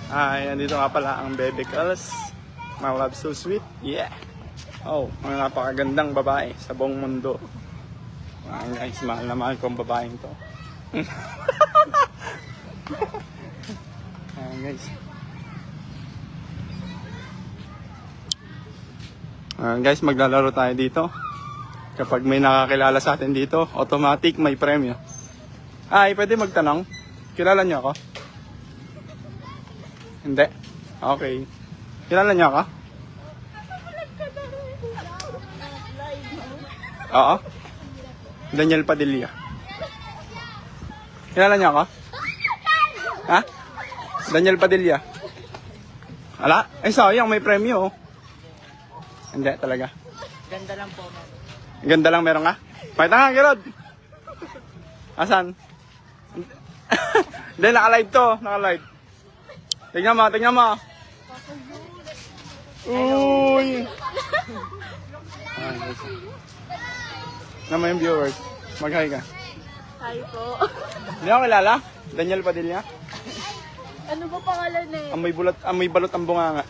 Ay, andito nga pala ang Bebe Girls. My love so sweet. Yeah. Oh, mga napakagandang babae sa buong mundo. Ayan guys, mahal na mahal kong babaeng to. Ayan guys. Ayan guys, maglalaro tayo dito. Kapag may nakakilala sa atin dito, automatic may premyo. Ay, pwede magtanong. Kilala niyo ako? Hindi? Okay. Kilala niyo ako? Oo. Daniel Padilla. Kilala niyo ako? Ha? Daniel Padilla. Ala? Ay, sayang, may premyo. Hindi, talaga. Ganda lang po. Ganda lang meron ka? Pakita nga, Gerard. Asan? Hindi, naka-live to. Naka-live. Tingnan mo, tingnan mo. Uy! Naman yung viewers. Mag-hi ka. Hi po. Hindi ako kilala? Daniel Padilla? Ano ba pangalan eh? Amoy balot ang bunganga.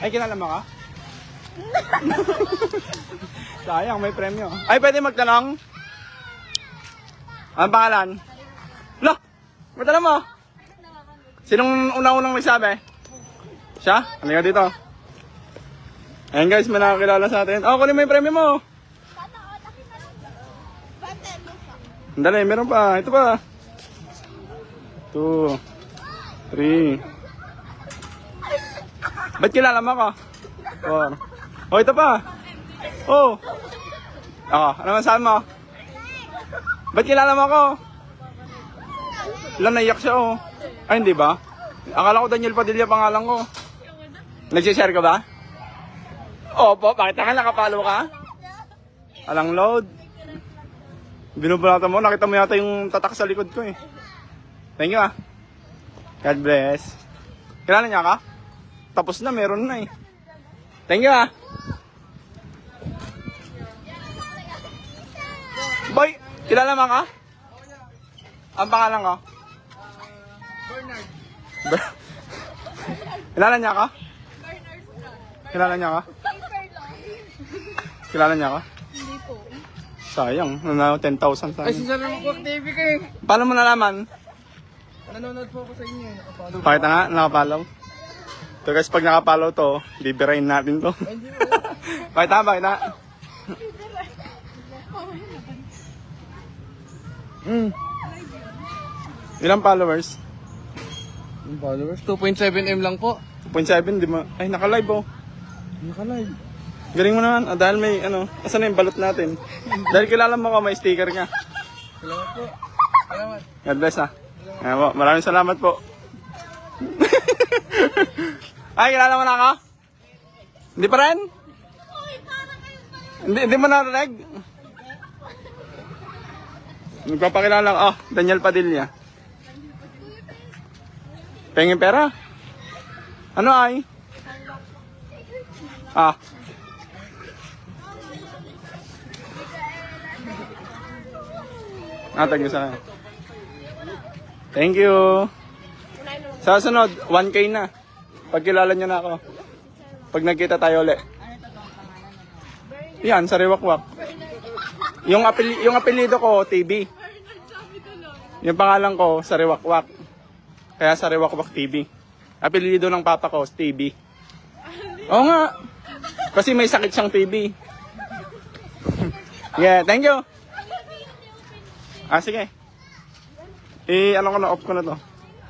Ay, kilala mo ka? Sayang, may premyo. Ay, pwede magtanong? Anong pangalan? Lo! Magtanong mo? Sinong unang-unang nagsabi? Siya? Halika dito. Ayan guys, may nakakilala sa atin. Oh, kunin mo yung premyo mo. Dali, meron pa. Ito pa. 2, 3. Ba't kilala mo ako? 4. Oh, ito pa. Oh. Ako, ano masabi mo? Ba't kilala mo ako? Wala, naiyak siya oh. Ay, hindi ba? Akala ko Daniel Padilla pangalan ko. Nagsishare ka ba? Opo, bakit ka nakapalo ka? Alang load. Binubulatan mo, nakita mo yata yung tatak sa likod ko eh. Thank you ah. God bless. Kilala niya ka? Tapos na, meron na eh. Thank you ah. Boy, kilala mo ka? Ang pangalan ko? Bernard. Kilala niya ka? Kilala niya ka? Kilala niya ka? Hindi po. Sayang, nanalo 10,000 sa Ay, akin. sinabi mo po TV ka eh. Paano mo nalaman? Nanonood po ako sa inyo. Nakapalo. Pakita nga, nakapalaw. So guys, pag nakapalaw to, bibirain natin to. Hindi mo. Pakita, pakita. Ilang followers? Yung followers? 2.7M lang po. 2.7, di mo? Ay, naka-live oh. Naka-live. Galing mo naman, dahil may ano, asan na yung balot natin? Dahil kilala mo ko, may sticker nga. Salamat po. Salamat. God bless ah. Ayan po, maraming salamat po. Ay, kilala mo na ako? Hindi pa rin? Hindi mo narinig? Nagpapakilala ko, oh, Daniel Padilla. Pengin pera? Ano ay? Ah. Thank you sa akin. Thank you. Sa sunod, 1K na. Pag kilala niyo na ako. Pag nagkita tayo ulit. Yan, sa Riwakwak. Yung apelido ko, TV. Yung pangalan ko, sa Riwakwak. Kaya sa Riwakwak TV. Apelido ng papa ko, TV. Oo nga. Kasi may sakit siyang TV. Yeah, thank you. Ah, sige. Ano ko na, off ko na to.